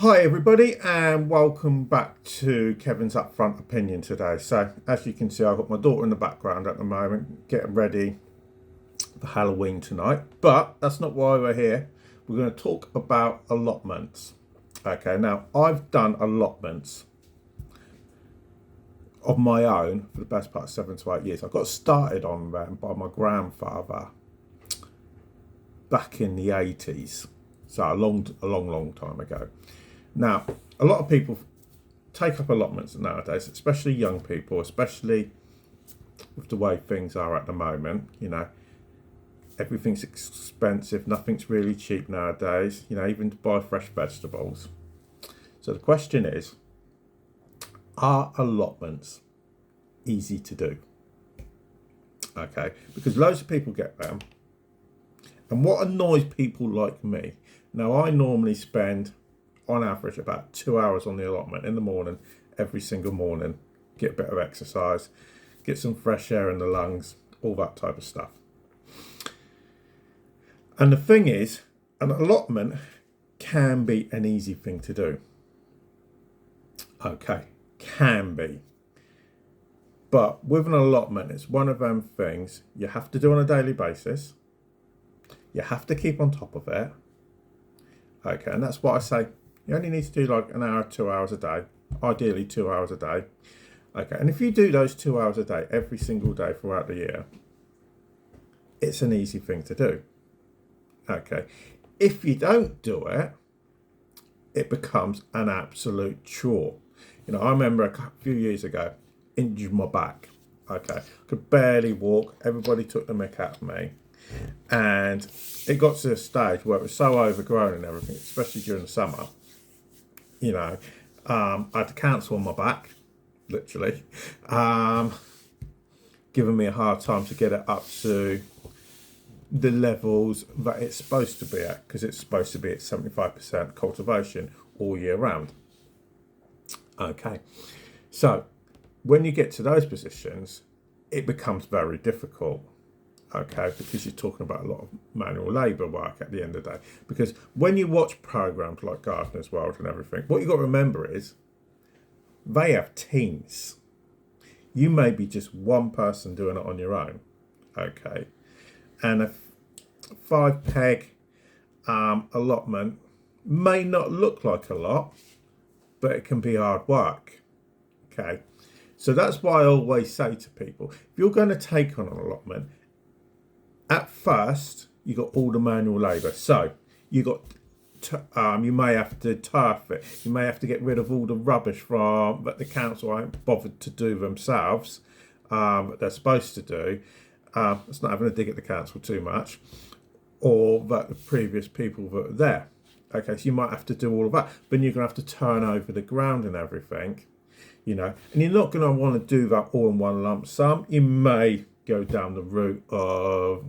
Hi everybody and welcome back to Kevin's Upfront Opinion today. So as you can see, I've got my daughter in the background at the moment getting ready for Halloween tonight, but that's not why we're here. We're going to talk about allotments. Okay, now I've done allotments of my own for the best part of 7 to 8 years. I got started on them by my grandfather back in the 80s, so a long time ago. Now, a lot of people take up allotments nowadays, especially young people, especially with the way things are at the moment. You know, everything's expensive, nothing's really cheap nowadays, you know, even to buy fresh vegetables. So the question is, are allotments easy to do? Okay, because loads of people get them. And what annoys people like me, now I normally spend on average about 2 hours on the allotment in the morning, every single morning, get a bit of exercise, get some fresh air in the lungs, all that type of stuff. And the thing is, an allotment can be an easy thing to do. Okay, can be. But with an allotment, it's one of them things you have to do on a daily basis. You have to keep on top of it. Okay, and that's what I say. You only need to do like an hour, 2 hours a day, ideally 2 hours a day. Okay, and if you do those 2 hours a day every single day throughout the year, it's an easy thing to do. Okay, if you don't do it, it becomes an absolute chore. You know, I remember a few years ago, injured my back. Okay, could barely walk. Everybody took the mick out of me. And it got to a stage where it was so overgrown and everything, especially during the summer. You know, I had to cancel on my back, literally, giving me a hard time to get it up to the levels that it's supposed to be at, because it's supposed to be at 75% cultivation all year round. Okay, so when you get to those positions, it becomes very difficult. Okay, because you're talking about a lot of manual labour work at the end of the day. Because when you watch programs like Gardener's World and everything, what you've got to remember is they have teams. You may be just one person doing it on your own. Okay, and a 5 peg allotment may not look like a lot, but it can be hard work. Okay, so that's why I always say to people, if you're going to take on an allotment, at first, you got all the manual labour. So you got, you may have to turf it. You may have to get rid of all the rubbish from that the council ain't bothered to do themselves. That they're supposed to do. It's not having to dig at the council too much, or that the previous people that were there. Okay, so you might have to do all of that. Then you're gonna have to turn over the ground and everything. You know, and you're not gonna want to do that all in one lump sum. You may go down the route of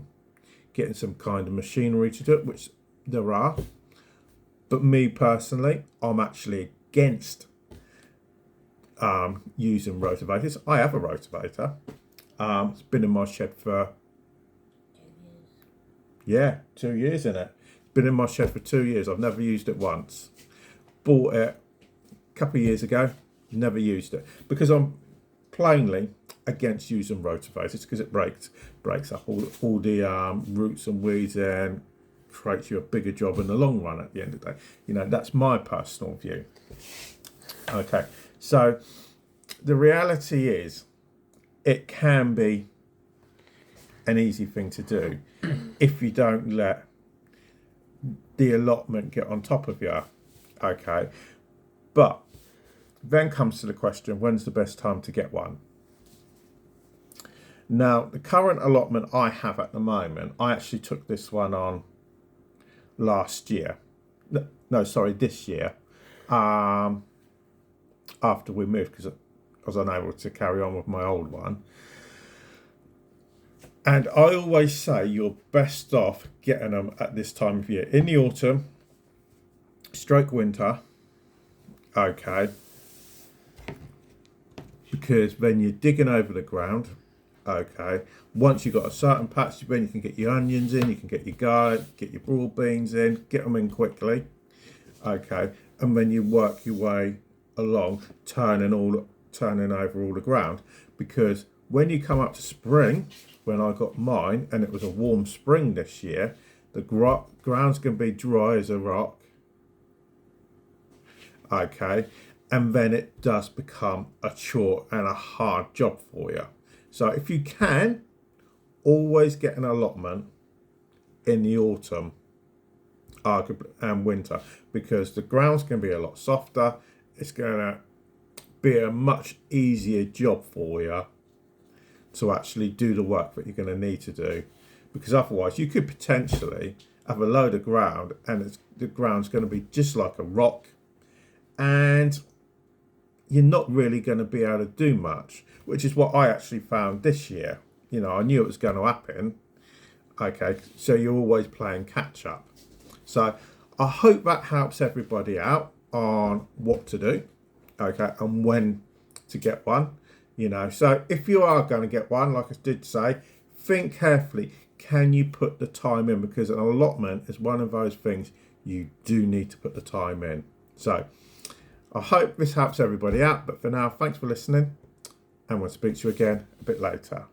getting some kind of machinery to do it, which there are. But me personally, I'm actually against using rotavators. I have a rotavator. It's been in my shed for 2 years in it. Been in my shed for 2 years. I've never used it once. Bought it a couple of years ago. Never used it because I'm plainly against using rotavators, because it breaks up all the roots and weeds and creates you a bigger job in the long run at the end of the day. You know, that's my personal view. Okay, so the reality is it can be an easy thing to do if you don't let the allotment get on top of you. Okay, but then comes to the question, when's the best time to get one? Now, the current allotment I have at the moment, I actually took this one on last year. No, sorry, this year. After we moved, because I was unable to carry on with my old one. And I always say you're best off getting them at this time of year. In the autumn, stroke winter, okay, because then you're digging over the ground. Okay, once you've got a certain patch, then you can get your onions in, you can get your garlic, get your broad beans in, get them in quickly. Okay, and when you work your way along, turning over all the ground, because when you come up to spring, when I got mine, and it was a warm spring this year, the ground's going to be dry as a rock. Okay, and then it does become a chore and a hard job for you. So if you can, always get an allotment in the autumn and winter, because the ground's going to be a lot softer. It's going to be a much easier job for you to actually do the work that you're going to need to do, because otherwise you could potentially have a load of ground and the ground's going to be just like a rock, and you're not really going to be able to do much, which is what I actually found this year. You know, I knew it was going to happen. Okay, so you're always playing catch up. So I hope that helps everybody out on what to do, okay, and when to get one. You know, so if you are going to get one, like I did say, think carefully. Can you put the time in? Because an allotment is one of those things you do need to put the time in. So I hope this helps everybody out. But for now, thanks for listening, and we'll speak to you again a bit later.